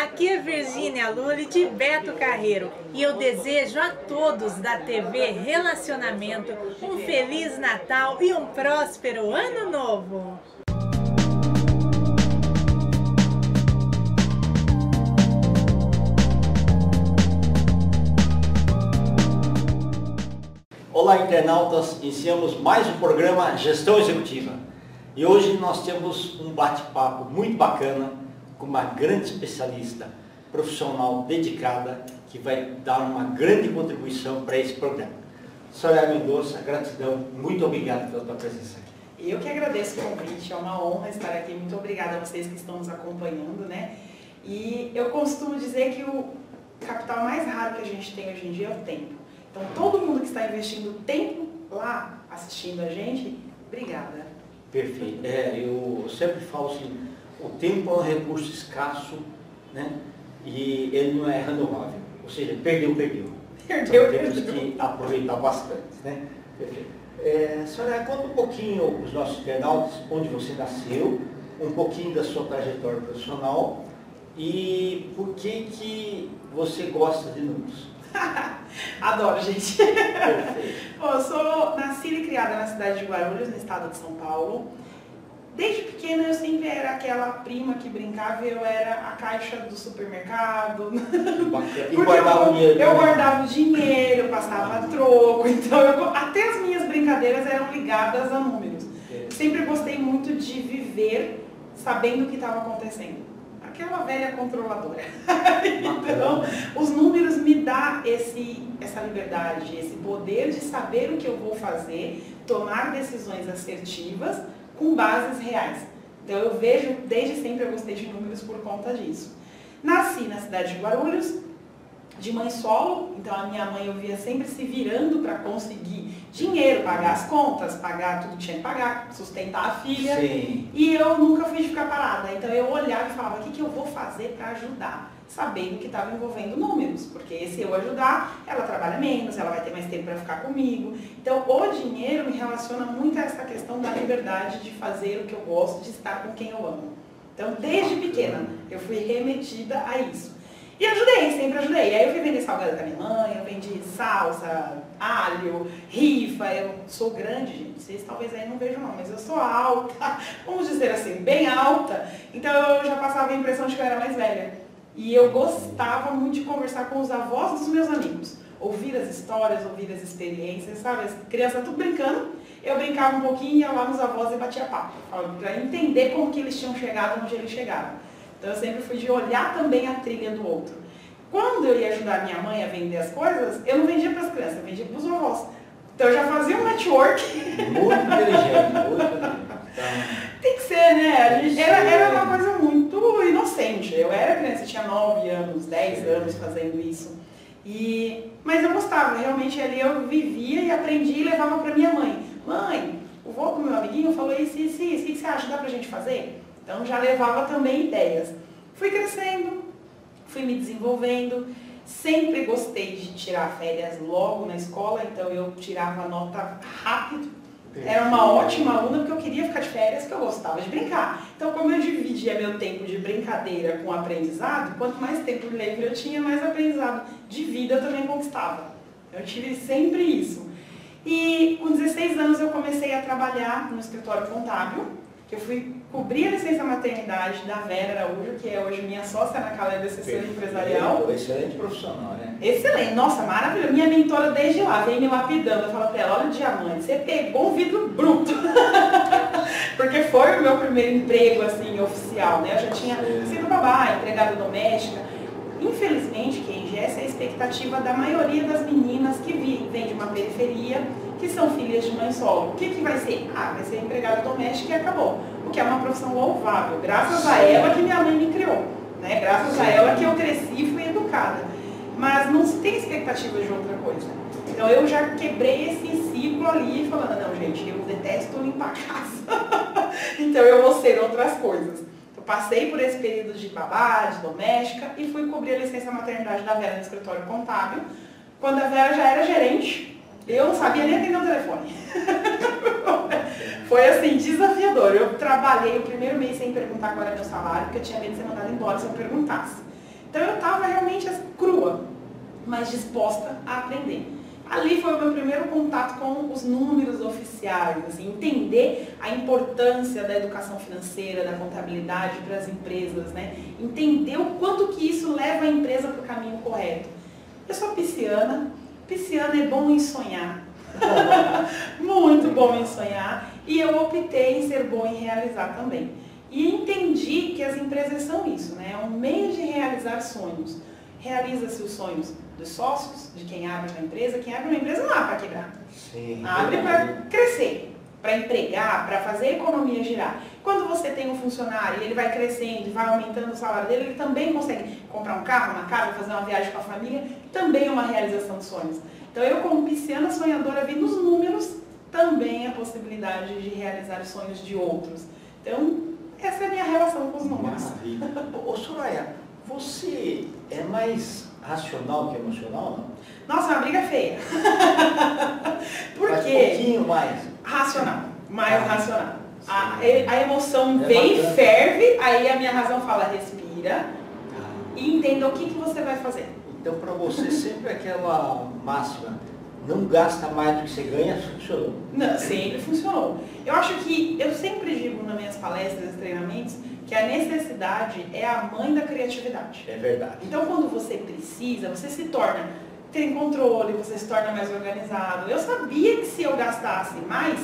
Aqui é Virgínia Lully de Beto Carreiro e eu desejo a todos da TV Relacionamento um Feliz Natal e um próspero Ano Novo! Olá, internautas! Iniciamos mais um programa Gestão Executiva e hoje nós temos um bate-papo muito bacana com uma grande especialista, profissional dedicada, que vai dar uma grande contribuição para esse programa. Soraya Mendonça, gratidão, muito obrigado pela tua presença aqui. Eu que agradeço o convite, é uma honra estar aqui, muito obrigada a vocês que estão nos acompanhando, né? E eu costumo dizer que o capital mais raro que a gente tem hoje em dia é o tempo. Então todo mundo que está investindo tempo lá, assistindo a gente, obrigada. Perfeito. Eu sempre falo assim, o tempo é um recurso escasso, né? E ele não é renovável. Ou seja, perdeu. Então temos que aproveitar bastante, né? Perfeito. Senhora, conta um pouquinho os nossos internautas, onde você nasceu, um pouquinho da sua trajetória profissional e por que você gosta de números. Adoro, gente. Bom, eu nascida e criada na cidade de Guarulhos, no estado de São Paulo. Desde pequena eu sempre era aquela prima que brincava e eu era a caixa do supermercado. E guardava o dinheiro. Eu guardava o dinheiro, passava troco, então até as minhas brincadeiras eram ligadas a números. Sempre gostei muito de viver sabendo o que estava acontecendo. Aquela velha controladora. Então, os números me dão essa liberdade, esse poder de saber o que eu vou fazer, tomar decisões assertivas com bases reais. Então eu vejo, desde sempre eu gostei de números por conta disso. Nasci na cidade de Guarulhos, de mãe solo, então a minha mãe eu via sempre se virando para conseguir dinheiro, pagar as contas, pagar tudo que tinha que pagar, sustentar a filha. Sim. E eu nunca fui de ficar parada, então eu olhava e falava, o que eu vou fazer para ajudar? Sabendo que estava envolvendo números, porque se eu ajudar, ela trabalha menos, ela vai ter mais tempo para ficar comigo. Então o dinheiro me relaciona muito a essa questão da liberdade de fazer o que eu gosto, de estar com quem eu amo. Então desde pequena eu fui remetida a isso. E ajudei, sempre ajudei. Aí eu fui vender salgado da minha mãe, eu vendi salsa, alho, rifa. Eu sou grande, gente, vocês talvez aí não vejam não, mas eu sou alta, vamos dizer assim, bem alta. Então eu já passava a impressão de que eu era mais velha. E eu gostava muito de conversar com os avós dos meus amigos. Ouvir as histórias, ouvir as experiências, sabe? As crianças tudo brincando. Eu brincava um pouquinho, ia lá nos avós e batia papo. Para entender como que eles tinham chegado onde eles chegaram. Então eu sempre fui de olhar também a trilha do outro. Quando eu ia ajudar minha mãe a vender as coisas, eu não vendia para as crianças, eu vendia para os avós. Então eu já fazia um network. Muito inteligente, muito inteligente. Tem que ser, né? Era uma coisa muito inocente. Eu era criança, eu tinha 9 anos, 10 anos fazendo isso. Mas eu gostava, realmente ali eu vivia e aprendi e levava para minha mãe. Mãe, o vô do meu amiguinho falou isso, o que você acha? Dá pra gente fazer? Então já levava também ideias. Fui crescendo, fui me desenvolvendo, sempre gostei de tirar férias logo na escola, então eu tirava nota rápido. Era uma ótima aluna porque eu queria ficar de férias, porque eu gostava de brincar. Então como eu dividia meu tempo de brincadeira com aprendizado, quanto mais tempo livre eu tinha, mais aprendizado de vida eu também conquistava. Eu tive sempre isso. E com 16 anos eu comecei a trabalhar no escritório contábil, que eu fui cobrir a licença maternidade da Vera Araújo, que é hoje minha sócia na Caleb Assessoria Empresarial. Excelente profissional, né? Excelente, nossa, maravilhoso. Minha mentora desde lá, vem me lapidando. Eu falo pra ela, olha o diamante, você pegou um vidro bruto. Porque foi o meu primeiro emprego, assim, oficial, né? Eu já tinha sido babá, empregada doméstica. Infelizmente, Kenji, essa é a expectativa da maioria das meninas que vêm de uma periferia, que são filhas de mãe solo. O que vai ser? Vai ser empregada doméstica e acabou. O que é uma profissão louvável, graças a ela que minha mãe me criou, né? Graças a ela que eu cresci e fui educada. Mas não se tem expectativa de outra coisa. Então eu já quebrei esse ciclo ali, falando, não gente, eu detesto limpar a casa. Então eu vou ser outras coisas. Eu passei por esse período de babá, de doméstica e fui cobrir a licença maternidade da Vera no escritório contábil. Quando a Vera já era gerente, eu não sabia nem atender o telefone. Foi assim, desafiador. Eu trabalhei o primeiro mês sem perguntar qual era meu salário, porque eu tinha medo de ser mandada embora se eu perguntasse. Então eu estava realmente crua, mas disposta a aprender. Ali foi o meu primeiro contato com os números oficiais, assim, entender a importância da educação financeira, da contabilidade para as empresas, né? Entender o quanto que isso leva a empresa para o caminho correto. Eu sou pisciana é bom em sonhar, muito bom em sonhar, e eu optei em ser bom em realizar também. E entendi que as empresas são isso, né? É um meio de realizar sonhos. Realiza-se os sonhos dos sócios, de quem abre uma empresa. Quem abre uma empresa não abre para quebrar. Sim, abre para crescer, para empregar, para fazer a economia girar. Quando você tem um funcionário e ele vai crescendo e vai aumentando o salário dele, ele também consegue comprar um carro, uma casa, fazer uma viagem com a família, também é uma realização de sonhos. Então eu, como pisciana sonhadora, vi nos números também a possibilidade de realizar os sonhos de outros. Então, essa é a minha relação com os números. Maravilha. Ô Soraya, você é mais racional que emocional, não? Nossa, é uma briga feia. Por Mas quê? um pouquinho mais. Racional, mais racional. A emoção É vem, bacana. ferve, aí a minha razão fala, respira e entenda o que você vai fazer. Então, para você, sempre aquela máxima, não gasta mais do que você ganha, funcionou. Não, sempre funcionou. Eu acho que, eu sempre digo nas minhas palestras e treinamentos, que a necessidade é a mãe da criatividade. É verdade. Então, quando você precisa, você se torna, tem controle, você se torna mais organizado. Eu sabia que se eu gastasse mais,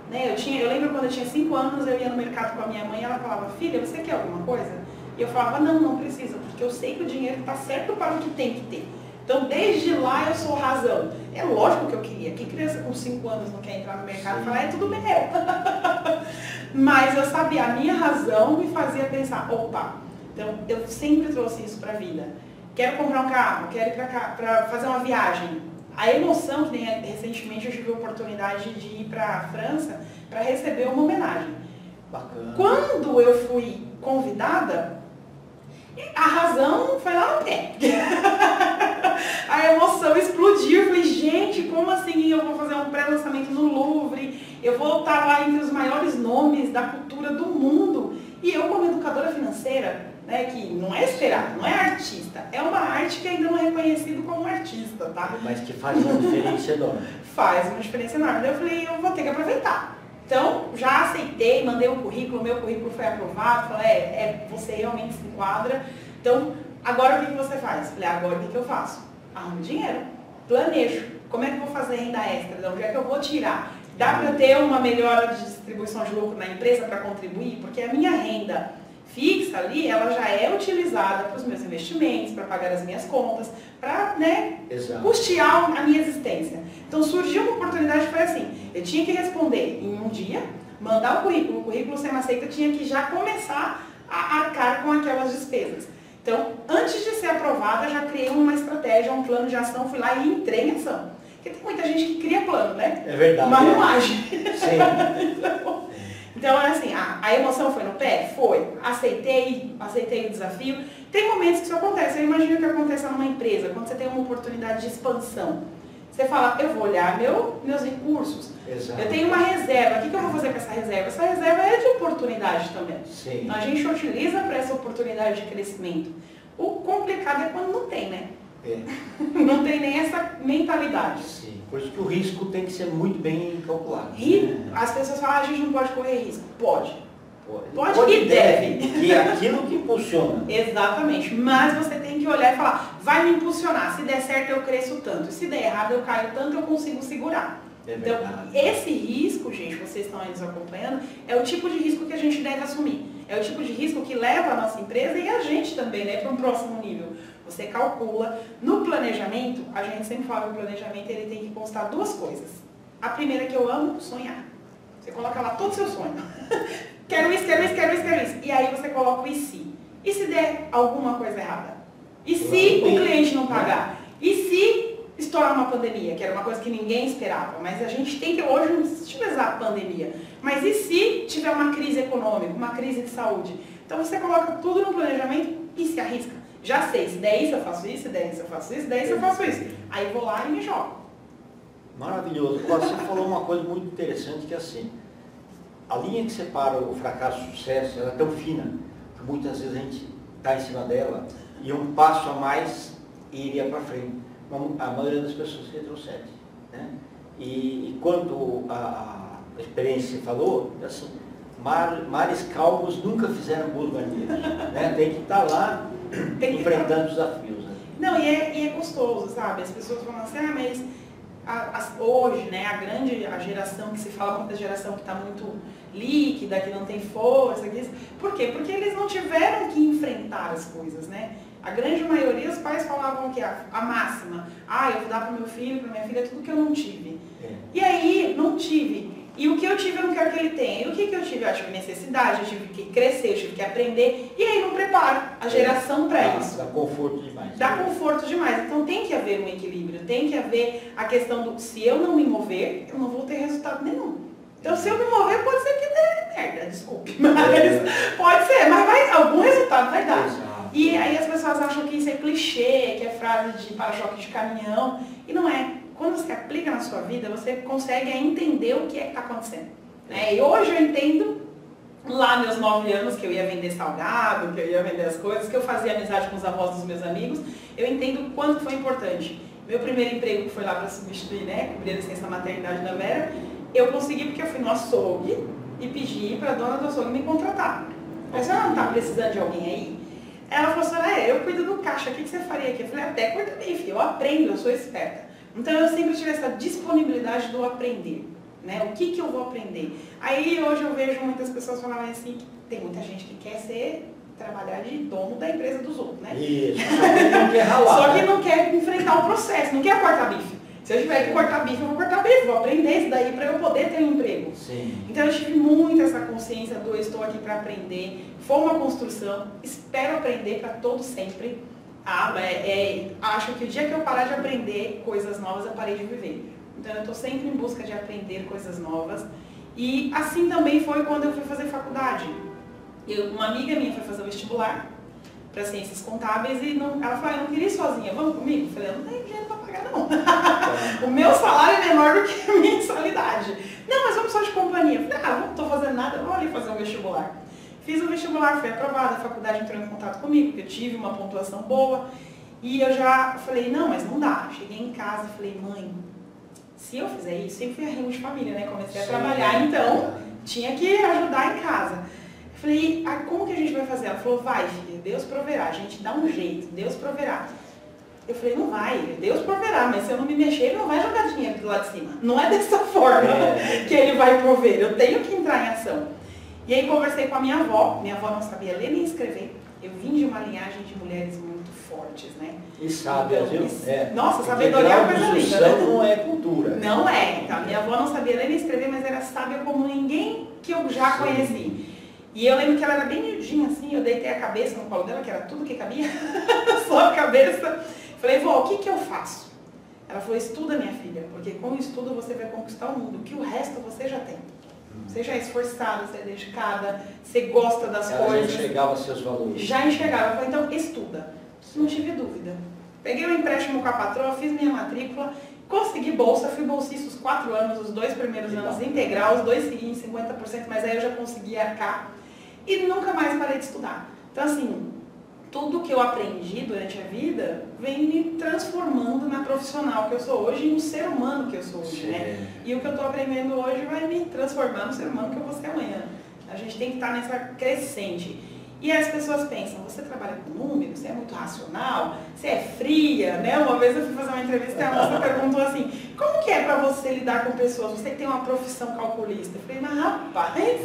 né, eu lembro quando eu tinha 5 anos, eu ia no mercado com a minha mãe e ela falava, filha, você quer alguma coisa? E eu falava, não precisa, porque eu sei que o dinheiro está certo para o que tem que ter. Então, desde lá eu sou razão. É lógico que eu queria. Que criança com 5 anos não quer entrar no mercado e falar, é tudo meu. Mas eu sabia, a minha razão me fazia pensar, opa, então eu sempre trouxe isso para a vida. Quero comprar um carro, quero ir para fazer uma viagem. A emoção, que nem recentemente eu tive a oportunidade de ir para a França para receber uma homenagem. Bacana. Quando eu fui convidada, a razão foi lá no pé. A emoção explodiu. Eu falei, gente, como assim eu vou fazer um pré-lançamento no Louvre? Eu vou estar lá entre os maiores nomes da cultura do mundo. E eu, como educadora financeira, né, que não é esperado, não é artista, é uma arte que ainda não é reconhecido como artista, tá? Mas que faz uma diferença enorme. Faz uma diferença enorme. Daí eu falei, eu vou ter que aproveitar. Então, já aceitei, mandei o currículo, meu currículo foi aprovado, falei, você realmente se enquadra. Então, agora o que você faz? Falei, agora o que eu faço? Arrumo dinheiro, planejo. Como é que eu vou fazer renda extra? De onde é que eu vou tirar? Dá para ter uma melhora de distribuição de lucro na empresa para contribuir? Porque a minha renda fixa ali, ela já é utilizada para os meus investimentos, para pagar as minhas contas, para, né, custear a minha existência. Então surgiu uma oportunidade que foi assim, eu tinha que responder em um dia, mandar o currículo sendo aceito, eu tinha que já começar a arcar com aquelas despesas. Então, antes de ser aprovada, eu já criei uma estratégia, um plano de ação, fui lá e entrei em ação. Porque tem muita gente que cria plano, né? É verdade. Mas não age. Sim. Então, é assim, a emoção foi no pé? Foi. Aceitei o desafio. Tem momentos que isso acontece. Eu imagino que aconteça numa empresa, quando você tem uma oportunidade de expansão. Você fala, eu vou olhar meus recursos. Exato. Eu tenho uma reserva. O que eu vou fazer com essa reserva? Essa reserva é de oportunidade também. Sim. Então, a gente utiliza para essa oportunidade de crescimento. O complicado é quando não tem, né? É. Não tem nem essa mentalidade. Sim. Por isso que o risco tem que ser muito bem calculado. As pessoas falam, a gente não pode correr risco. Pode Pode e deve. Que é aquilo que impulsiona. Exatamente. Mas você tem que olhar e falar, vai me impulsionar. Se der certo, eu cresço tanto. Se der errado, eu caio tanto, eu consigo segurar. É então, verdade. esse risco, gente, vocês estão aí nos acompanhando, é o tipo de risco que a gente deve assumir. É o tipo de risco que leva a nossa empresa e a gente também, né, para um próximo nível. Você calcula. No planejamento, a gente sempre fala que o planejamento ele tem que constar 2 coisas. A primeira que eu amo, sonhar. Você coloca lá todo o seu sonho. Quero isso. E aí você coloca o e se. E se der alguma coisa errada? E se o cliente não pagar? E se estourar uma pandemia, que era uma coisa que ninguém esperava? Mas a gente tem que hoje não utilizar a pandemia. Mas e se tiver uma crise econômica, uma crise de saúde? Então você coloca tudo no planejamento e se arrisca. Já sei, se der isso eu faço isso, se der isso eu faço isso, se der isso eu faço isso. Aí vou lá e me jogo. Maravilhoso. Você falou uma coisa muito interessante que é assim, a linha que separa o fracasso e o sucesso ela é tão fina que muitas vezes a gente está em cima dela e um passo a mais iria para frente. A maioria das pessoas retrocede. Né? E quanto a experiência que você falou, assim, mares calmos nunca fizeram boas marinheiros. Né? Tem que estar lá enfrentando os desafios. Né? Não, e é gostoso, sabe? As pessoas falam assim, mas hoje, né, a geração que se fala muito da geração que está muito líquida, que não tem força, por quê? Porque eles não tiveram que enfrentar as coisas, né? A grande maioria, os pais falavam que a máxima, eu vou dar para o meu filho, para minha filha, tudo que eu não tive. E aí, não tive. E o que eu tive, eu não quero que ele tenha. E o que eu tive? Eu tive necessidade, eu tive que crescer, eu tive que aprender. E aí não preparo a geração para isso. Dá conforto demais. Dá conforto demais. Então tem que haver um equilíbrio, tem que haver a questão do, se eu não me mover, eu não vou ter resultado nenhum. Então se eu me mover, pode ser que dê merda, desculpe. Mas pode ser, mas algum resultado vai dar. Exato. E aí as pessoas acham que isso é clichê, que é frase de para-choque de caminhão. E não é. Quando você aplica na sua vida, você consegue entender o que é que está acontecendo. Né? E hoje eu entendo, lá meus 9 anos, que eu ia vender salgado, que eu ia vender as coisas, que eu fazia amizade com os avós dos meus amigos, eu entendo o quanto foi importante. Meu primeiro emprego, que foi lá para substituir, né, cobrir a licença da maternidade da Vera, eu consegui porque eu fui no açougue e pedi para a dona do açougue me contratar. Mas você não está precisando de alguém aí? Ela falou assim, eu cuido do caixa, o que você faria aqui? Eu falei, até cuida bem, filho, eu aprendo, eu sou esperta. Então eu sempre tive essa disponibilidade do aprender, né? O que eu vou aprender? Aí hoje eu vejo muitas pessoas falarem assim, que tem muita gente que quer trabalhar de dono da empresa dos outros, né? Isso, só que não quer ralar. Só que não quer enfrentar o processo, não quer cortar bife. Se eu tiver que cortar bife, eu vou cortar bife, vou aprender isso daí para eu poder ter um emprego. Sim. Então eu tive muito essa consciência do eu estou aqui para aprender, foi uma construção, espero aprender para todo sempre. Acho que o dia que eu parar de aprender coisas novas, eu parei de viver. Então eu estou sempre em busca de aprender coisas novas. E assim também foi quando eu fui fazer faculdade. Uma amiga minha foi fazer o vestibular para ciências contábeis e ela falou, eu não queria ir sozinha, vamos comigo? Eu falei, eu não tenho dinheiro para pagar não. O meu salário é menor do que a minha mensalidade. Não, mas vamos só de companhia. Eu falei, não estou fazendo nada, vou ali fazer um vestibular. Fiz o vestibular, fui aprovada, a faculdade entrou em contato comigo, porque eu tive uma pontuação boa. E eu já falei, não, mas não dá. Cheguei em casa e falei, mãe, se eu fizer isso, sempre fui a reunião de família, né? Comecei a trabalhar, então tinha que ajudar em casa. Eu falei, como que a gente vai fazer? Ela falou, vai filha, Deus proverá, a gente dá um jeito, Deus proverá. Eu falei, não vai, Deus proverá, mas se eu não me mexer, ele não vai jogar dinheiro do lado de cima. Não é dessa forma que ele vai prover, eu tenho que entrar em ação. E aí conversei com a minha avó não sabia ler nem escrever. Eu vim de uma linhagem de mulheres muito fortes, né? E sábias, viu? Nossa, sabedoria é uma coisa linda, né? Não é cultura. Não é. Então, minha avó não sabia ler nem escrever, mas era sábia como ninguém que eu já conheci. E eu lembro que ela era bem miudinha assim, eu deitei a cabeça no colo dela, que era tudo que cabia, só a cabeça. Falei, vó, o que eu faço? Ela falou, estuda, minha filha, porque com o estudo você vai conquistar o mundo, que o resto você já tem. Você já é esforçada, você é dedicada, você gosta das coisas. Já enxergava seus valores. Já enxergava. Eu falei, então estuda. Não tive dúvida. Peguei um empréstimo com a patroa, fiz minha matrícula, consegui bolsa, fui bolsista os 4 anos, os 2 primeiros anos integral, os 2 seguintes 50%, mas aí eu já consegui arcar. E nunca mais parei de estudar. Então assim, tudo que eu aprendi durante a vida vem me transformando na profissional que eu sou hoje e no ser humano que eu sou hoje, né? E o que eu estou aprendendo hoje vai me transformar no ser humano que eu vou ser amanhã. A gente tem que estar nessa crescente. E as pessoas pensam, você trabalha com números, você é muito racional, você é fria, né? Uma vez eu fui fazer uma entrevista e a moça perguntou assim, como que é para você lidar com pessoas? Você tem uma profissão calculista? Eu falei, mas rapaz,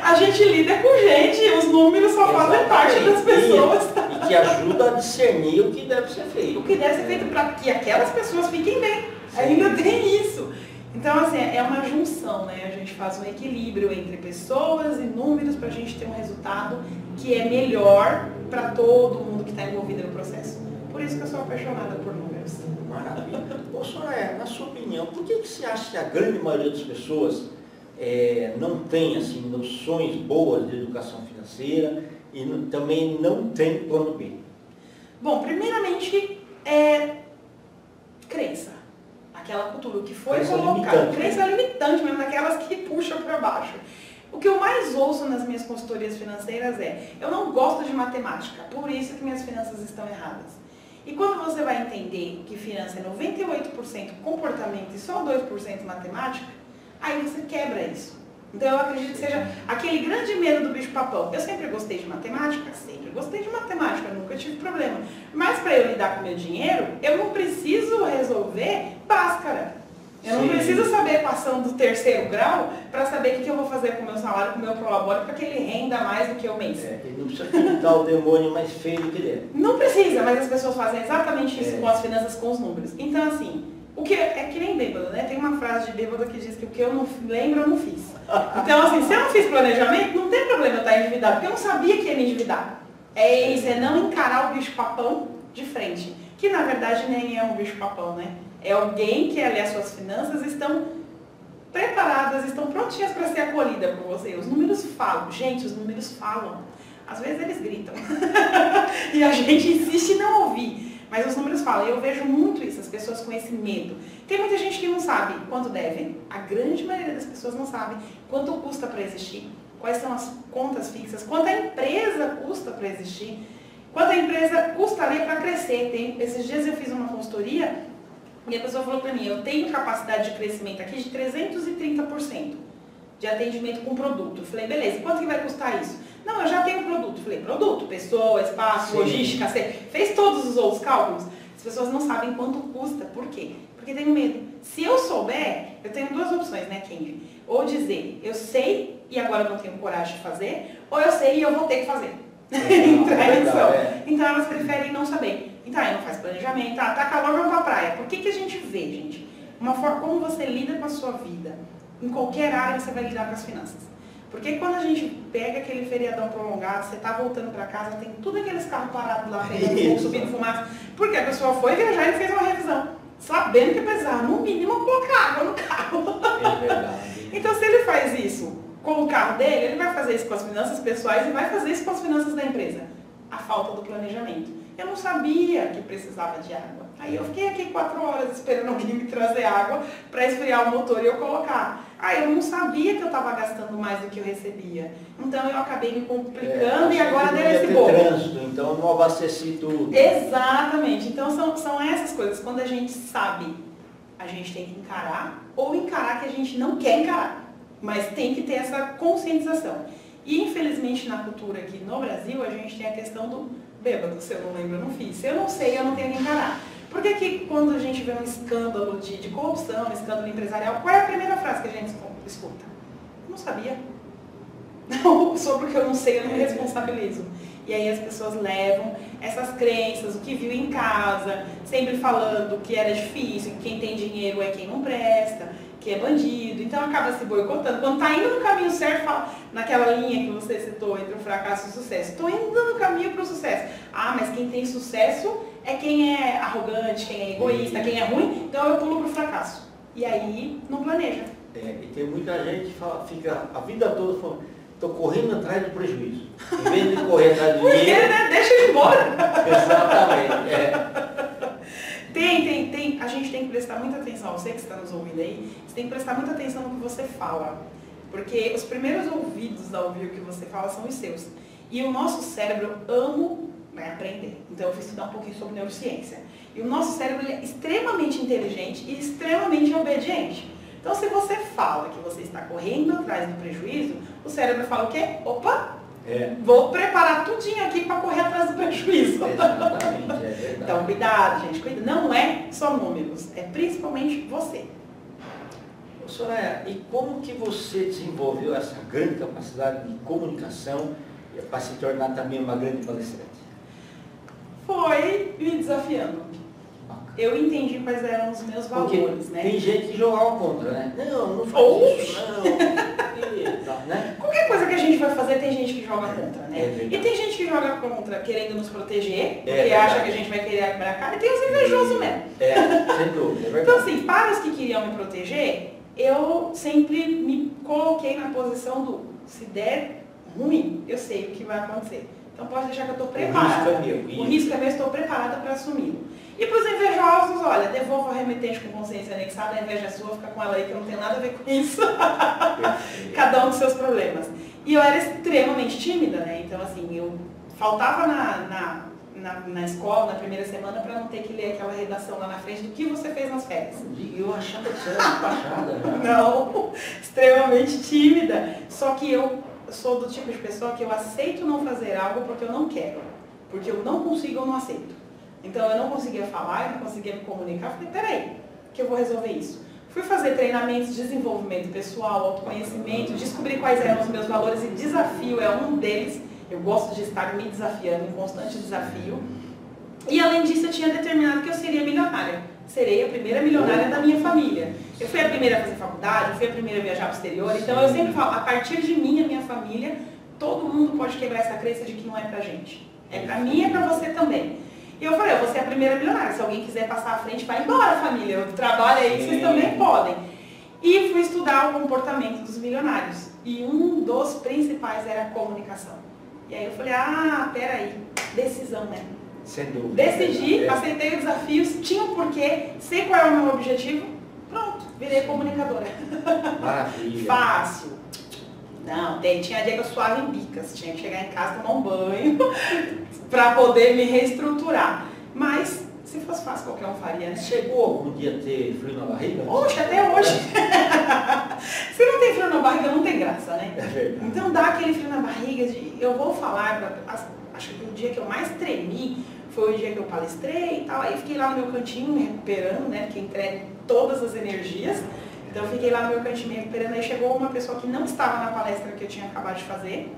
a gente lida com gente, os números só fazem parte das pessoas. E que ajuda a discernir o que deve ser feito. O que deve ser feito para que aquelas pessoas fiquem bem. Sim. Ainda tem isso. Então, assim, é uma junção, né? A gente faz um equilíbrio entre pessoas e números para a gente ter um resultado que é melhor para todo mundo que está envolvido no processo. Por isso que eu sou apaixonada por números. Maravilha. Ô, Soraya, na sua opinião, por que você acha que a grande maioria das pessoas não tem, assim, noções boas de educação financeira e também não tem plano B? Bom, primeiramente, crença. Aquela cultura que foi colocada, crença limitante mesmo, daquelas que puxam para baixo. O que eu mais ouço nas minhas consultorias financeiras é: eu não gosto de matemática, por isso que minhas finanças estão erradas. E quando você vai entender que finança é 98% comportamento e só 2% matemática, aí você quebra isso. Então eu acredito que seja aquele grande medo do bicho-papão. Eu sempre gostei de matemática, nunca tive problema. Mas para eu lidar com o meu dinheiro, eu não preciso resolver Bhaskara. Eu não preciso saber a equação do terceiro grau para saber o que eu vou fazer com o meu salário, com o meu prolabore, para que ele renda mais do que o mês. Ele não precisa pintar o demônio mais feio do que ele é. Não precisa, mas as pessoas fazem exatamente isso com as finanças, com os números. Então assim, o que é que nem bêbado, né? Tem uma frase de bêbado que diz que o que eu não lembro, eu não fiz. Então assim, se eu não fiz planejamento, não tem problema eu estar endividado, porque eu não sabia que ia me endividar. É isso, é não encarar o bicho-papão de frente. Que na verdade nem é um bicho-papão, né? É alguém que ali as suas finanças estão preparadas, estão prontinhas para ser acolhida por você. Os números falam. Gente, os números falam. Às vezes eles gritam. E a gente insiste em não ouvir. Mas os números falam. Eu vejo muito isso, as pessoas com esse medo. Tem muita gente que não sabe quanto devem. A grande maioria das pessoas não sabe quanto custa para existir. Quais são as contas fixas. Quanto a empresa custa para existir. Quanto a empresa custa ali para crescer. Esses dias eu fiz uma consultoria e a pessoa falou para mim: eu tenho capacidade de crescimento aqui de 330% de atendimento com produto. Eu falei: beleza, quanto que vai custar isso? Não, eu já tenho produto. Eu falei: produto, pessoa, espaço, logística, você fez todos os outros cálculos? As pessoas não sabem quanto custa. Por quê? Porque tem medo. Se eu souber, eu tenho duas opções, né, Kendi? Ou dizer: eu sei e agora eu não tenho coragem de fazer, ou eu sei e eu vou ter que fazer. Então elas preferem não saber. Então aí não faz planejamento, tá calor, vamos pra praia. Por que a gente vê, gente? Uma forma como você lida com a sua vida. Em qualquer área você vai lidar com as finanças. Porque quando a gente pega aquele feriadão prolongado, você tá voltando pra casa, tem tudo aqueles carros parados lá, pegando fogo, subindo fumaça. Porque a pessoa foi viajar e fez uma revisão, sabendo que precisava, no mínimo, colocar água no carro. É verdade. Então se ele faz isso com o carro dele, ele vai fazer isso com as finanças pessoais e vai fazer isso com as finanças da empresa. A falta do planejamento. Eu não sabia que precisava de água. Aí eu fiquei aqui 4 horas esperando alguém me trazer água para esfriar o motor e eu colocar. Aí eu não sabia que eu estava gastando mais do que eu recebia. Então eu acabei me complicando e agora deu esse bolo. Trânsito, então não abasteci tudo. Exatamente. Então são essas coisas. Quando a gente sabe, a gente tem que encarar ou encarar que a gente não quer encarar. Mas tem que ter essa conscientização. E infelizmente na cultura aqui no Brasil, a gente tem a questão do bêbado. Se eu não lembro, eu não fiz. Se eu não sei, eu não tenho que encarar. Porque que quando a gente vê um escândalo de corrupção, um escândalo empresarial, qual é a primeira frase que a gente escuta? Eu não sabia. Não, sobre o que eu não sei, eu não me responsabilizo. E aí as pessoas levam essas crenças, o que viu em casa, sempre falando que era difícil, que quem tem dinheiro é quem não presta, que é bandido, então acaba se boicotando. Quando está indo no caminho certo, fala, naquela linha que você citou entre o fracasso e o sucesso, estou indo no caminho para o sucesso. Ah, mas quem tem sucesso é quem é arrogante, quem é egoísta, quem é ruim, então eu pulo para o fracasso. E aí não planeja. E tem muita gente que fica a vida toda falando: estou correndo atrás do prejuízo. Em vez de correr atrás do dinheiro... Porque, né? Deixa ele embora. Exatamente. A gente tem que prestar muita atenção, você que está nos ouvindo aí, você tem que prestar muita atenção no que você fala. Porque os primeiros ouvidos a ouvir o que você fala são os seus. E o nosso cérebro ama aprender. Então eu fui estudar um pouquinho sobre neurociência. E o nosso cérebro é extremamente inteligente e extremamente obediente. Então se você fala que você está correndo atrás do prejuízo, o cérebro fala o quê? Opa! Vou preparar tudinho aqui para correr atrás do prejuízo. Exatamente, é verdade. Então, cuidado, gente. Cuidado. Não é só números, é principalmente você. Soraya, e como que você desenvolveu essa grande capacidade de comunicação para se tornar também uma grande palestrante? Foi me desafiando. Eu entendi quais eram os meus valores, né? Tem gente que jogava contra, né? Não faz isso, não. Né? Qualquer coisa que a gente vai fazer, tem gente que joga contra, né? E tem gente que joga contra querendo nos proteger, porque acha que a gente vai querer abrir a cara, e tem os invejosos mesmo. Sem dúvida, é verdade. Então, assim, para os que queriam me proteger, eu sempre me coloquei na posição do: se der ruim, eu sei o que vai acontecer. Então pode deixar que eu estou preparada. O risco é meu, estou preparada para assumi-lo. E para os invejosos, olha, devolva o remetente com consciência anexada, a inveja é sua, fica com ela aí que não tem nada a ver com isso. Cada um com seus problemas. E eu era extremamente tímida, né? Então assim, eu faltava na escola, na primeira semana, para não ter que ler aquela redação lá na frente do que você fez nas férias. Eu achava que você era despachada. Não, extremamente tímida. Só que eu sou do tipo de pessoa que eu aceito não fazer algo porque eu não quero. Porque eu não consigo, eu não aceito. Então eu não conseguia falar, eu não conseguia me comunicar. Falei, peraí, que eu vou resolver isso. Fui fazer treinamentos de desenvolvimento pessoal, autoconhecimento, descobri quais eram os meus valores e desafio é um deles. Eu gosto de estar me desafiando, em constante desafio. E além disso, eu tinha determinado que eu seria milionária. Serei a primeira milionária da minha família. Eu fui a primeira a fazer faculdade, eu fui a primeira a viajar para o exterior. Então eu sempre falo, a partir de mim, a minha família, todo mundo pode quebrar essa crença de que não é pra gente. É pra mim e é pra você também. E eu falei, eu vou ser a primeira milionária. Se alguém quiser passar à frente, vai embora, família. Eu trabalho aí, vocês também podem. E fui estudar o comportamento dos milionários. E um dos principais era a comunicação. E aí eu falei, peraí, decisão, né? Sem dúvida. Decidi, aceitei os desafios, tinha um porquê, sei qual é o meu objetivo, pronto, virei comunicadora. Maravilha. Fácil. Não, tinha dia que eu suava em bicas, tinha que chegar em casa, tomar um banho, para poder me reestruturar. Mas, se fosse fácil, qualquer um faria, né? Chegou algum dia a ter frio na barriga? Oxe, até hoje. Se não tem frio na barriga, não tem graça, né? É verdade. Então dá aquele frio na barriga, eu vou falar, acho que o dia que eu mais tremi foi o dia que eu palestrei e tal, aí fiquei lá no meu cantinho me recuperando, né, porque entregue todas as energias, então eu fiquei lá no meu cantinho me recuperando, aí chegou uma pessoa que não estava na palestra que eu tinha acabado de fazer,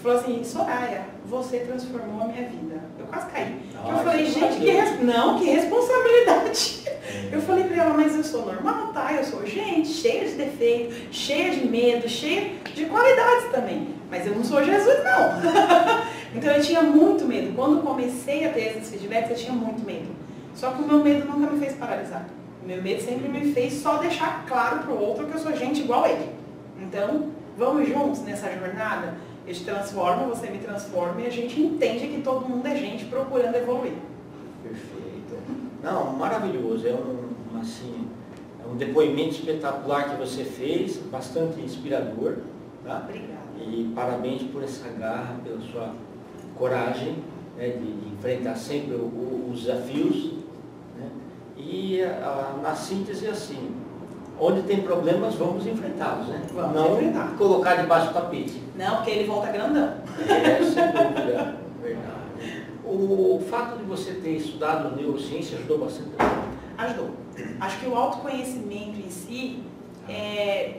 falou assim, Soraya, você transformou a minha vida. Eu quase caí. Eu falei, gente, que responsabilidade. Eu falei pra ela, mas eu sou normal, tá? Eu sou gente, cheia de defeitos, cheia de medo, cheia de qualidades também. Mas eu não sou Jesus, não. Então eu tinha muito medo. Quando comecei a ter esses feedbacks, eu tinha muito medo. Só que o meu medo nunca me fez paralisar. O meu medo sempre me fez só deixar claro pro outro que eu sou gente igual a ele. Então, vamos juntos nessa jornada? Eu te transformo, você me transforma e a gente entende que todo mundo é gente procurando evoluir. Perfeito. Não, maravilhoso. É um depoimento espetacular que você fez, bastante inspirador. Tá? Obrigada. E parabéns por essa garra, pela sua coragem, né, de enfrentar sempre os desafios. Né? E na síntese assim, onde tem problemas, vamos enfrentá-los, né? Vamos enfrentar. Colocar debaixo do tapete. Não, porque ele volta grandão. Sem dúvida. Verdade. O fato de você ter estudado neurociência ajudou bastante? Ajudou. Acho que o autoconhecimento em si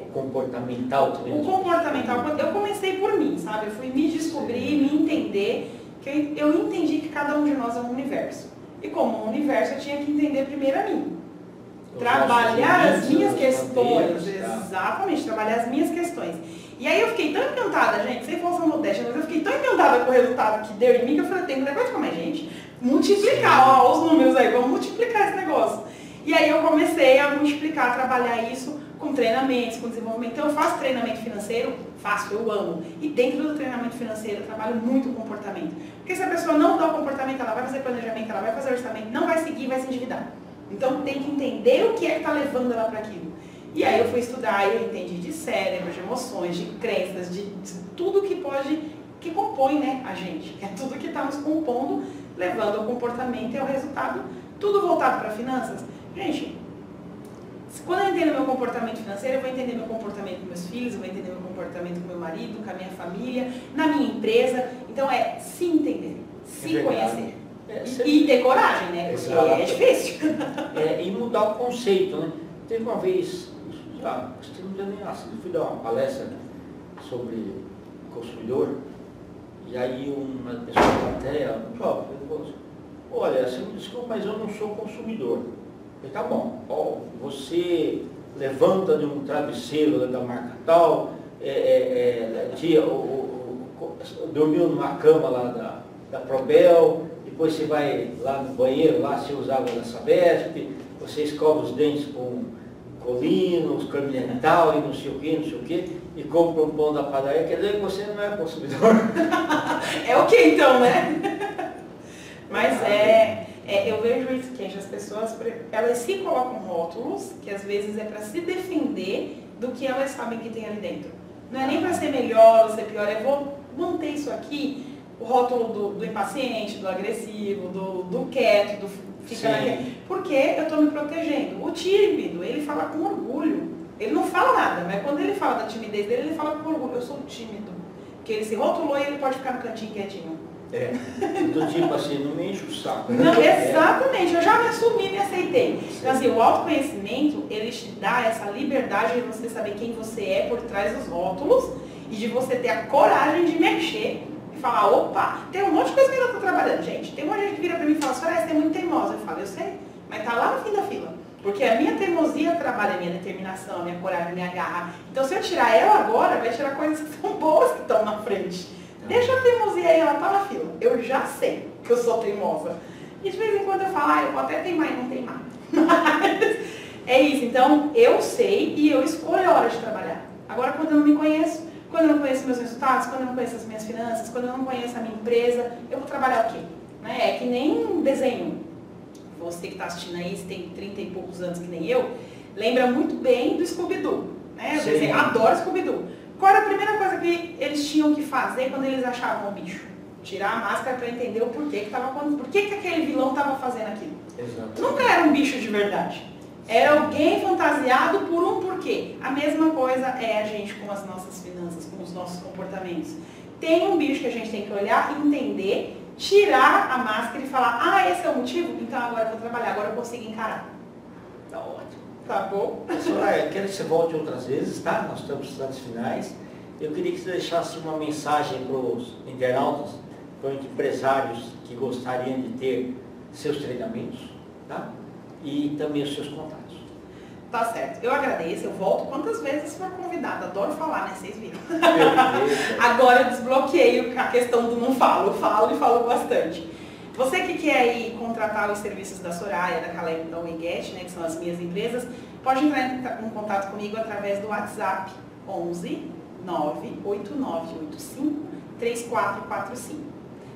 o comportamental também. O comportamental, eu comecei por mim, sabe? Eu fui me descobrir, me entender, que eu entendi que cada um de nós é um universo. E como um universo, eu tinha que entender primeiro a mim. Trabalhar as minhas questões, exatamente, trabalhar as minhas questões. E aí eu fiquei tão encantada, gente, sem força modéstia, mas eu fiquei tão encantada com o resultado que deu em mim, que eu falei, tem um negócio como é, gente, multiplicar, ó, os números aí, vamos multiplicar esse negócio. E aí eu comecei a multiplicar, a trabalhar isso com treinamentos, com desenvolvimento. Então eu faço treinamento financeiro, faço, eu amo. E dentro do treinamento financeiro eu trabalho muito o comportamento. Porque se a pessoa não dá o comportamento, ela vai fazer planejamento, ela vai fazer orçamento, não vai seguir, vai se endividar. Então tem que entender o que é que está levando ela para aquilo. E aí eu fui estudar e eu entendi de cérebro, de emoções, de crenças, de tudo que compõe, né, a gente. É tudo que está nos compondo, levando ao comportamento e ao resultado, tudo voltado para finanças. Gente, quando eu entendo meu comportamento financeiro, eu vou entender meu comportamento com meus filhos, eu vou entender meu comportamento com meu marido, com a minha família, na minha empresa. Então é se entender, se conhecer. E ter coragem, né? Porque é difícil. E mudar o conceito, né? Teve uma vez, você não deu nem assim, eu fui dar uma palestra sobre consumidor, e aí uma pessoa da plateia, um jovem, falou assim, olha, você me desculpa, mas eu não sou consumidor. Eu falei, tá bom, você levanta de um travesseiro da marca tal, dormiu numa cama lá da Probel, depois você vai lá no banheiro, lá você usa água da Sabesp, você escova os dentes com Colinos, Continental e não sei o que, e compra um pão da padaria, quer dizer que você não é consumidor. É o que então, né? Mas eu vejo isso, que as pessoas, elas se colocam rótulos, que às vezes é para se defender do que elas sabem que tem ali dentro. Não é nem para ser melhor ou ser pior, eu vou manter isso aqui, o rótulo do impaciente, do agressivo, do quieto, do fica naquele, porque eu estou me protegendo. O tímido, ele fala com orgulho. Ele não fala nada, mas quando ele fala da timidez dele, ele fala com orgulho. Eu sou tímido. Porque ele se rotulou e ele pode ficar no cantinho quietinho. Do tipo assim, não me enche o saco. Não, exatamente, eu já me assumi, me aceitei. Então assim, o autoconhecimento, ele te dá essa liberdade de você saber quem você é por trás dos rótulos e de você ter a coragem de mexer e falar, opa, tem um monte de coisa que eu ainda estou trabalhando, gente. Tem um monte de gente que vira pra mim e fala, Soraya, você é muito teimosa. Eu falo, eu sei, mas tá lá no fim da fila. Porque a minha teimosia trabalha a minha determinação, a minha coragem, a minha garra. Então se eu tirar ela agora, vai tirar coisas que são boas que estão na frente. Deixa a teimosia aí, ela tá na fila. Eu já sei que eu sou teimosa. E de vez em quando eu falo, eu vou até teimar e não teimar. Mas é isso, então eu sei e eu escolho a hora de trabalhar. Agora quando eu não me conheço, quando eu não conheço meus resultados, quando eu não conheço as minhas finanças, quando eu não conheço a minha empresa, eu vou trabalhar o quê? É que nem um desenho. Você que está assistindo aí, se tem 30 e poucos anos que nem eu, lembra muito bem do Scooby-Doo. Né? Eu adoro Scooby-Doo. Qual era a primeira coisa que eles tinham que fazer quando eles achavam o bicho? Tirar a máscara para entender o porquê que estava acontecendo. Por que aquele vilão estava fazendo aquilo? Exatamente. Nunca era um bicho de verdade. Era alguém fantasiado por um porquê. A mesma coisa é a gente com as nossas finanças, com os nossos comportamentos. Tem um bicho que a gente tem que olhar, entender, tirar a máscara e falar, esse é o motivo? Então agora eu vou trabalhar, agora eu consigo encarar. Tá ótimo. Tá bom? Soraya, eu quero que você volte outras vezes, tá? Nós estamos nos instantes finais. Eu queria que você deixasse uma mensagem para os internautas, para os empresários que gostariam de ter seus treinamentos, tá? E também os seus contatos. Tá certo. Eu agradeço, eu volto quantas vezes for convidada. Adoro falar, né? Vocês viram. Agora eu desbloqueei a questão do não falo. Eu falo e falo bastante. Você que quer aí contratar os serviços da Soraya, da Caleb, da Wingate, né, que são as minhas empresas, pode entrar em contato comigo através do WhatsApp 11 98985 3445.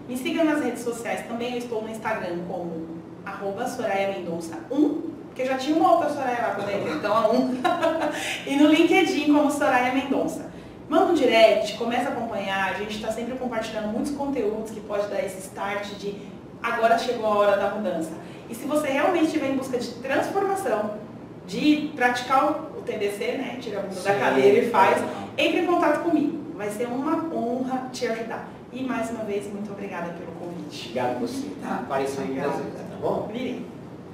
Me siga nas redes sociais também, eu estou no Instagram como @SorayaMendonça1, porque já tinha uma outra Soraya lá quando eu entrei, então a 1. E no LinkedIn como Soraya Mendonça. Manda um direct, começa a acompanhar, a gente está sempre compartilhando muitos conteúdos que pode dar esse start de agora chegou a hora da mudança. E se você realmente estiver em busca de transformação, de praticar o TDC, né, tira a bunda da cadeira e faz, entre em contato comigo. Vai ser uma honra te ajudar. E mais uma vez, muito obrigada pelo convite. Obrigado a você, tá? Apareça aí, tá bom? Virei.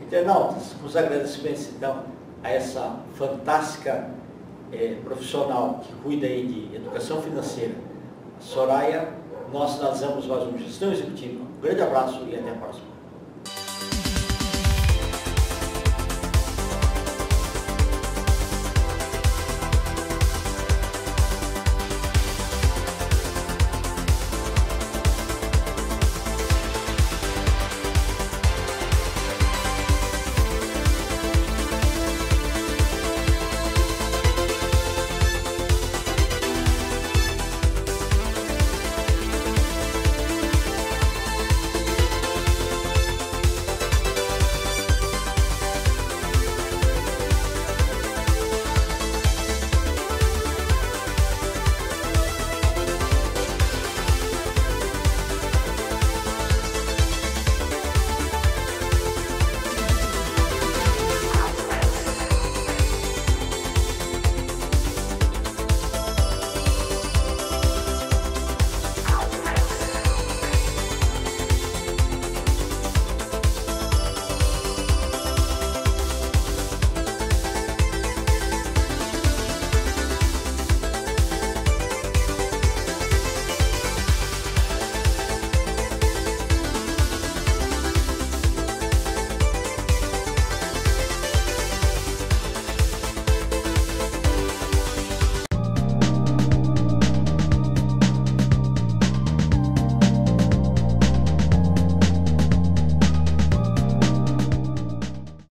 Internautas, os agradecimentos então a essa fantástica profissional que cuida aí de educação financeira, Soraya. Nós analisamos mais uma gestão executiva. Um grande abraço e até a próxima.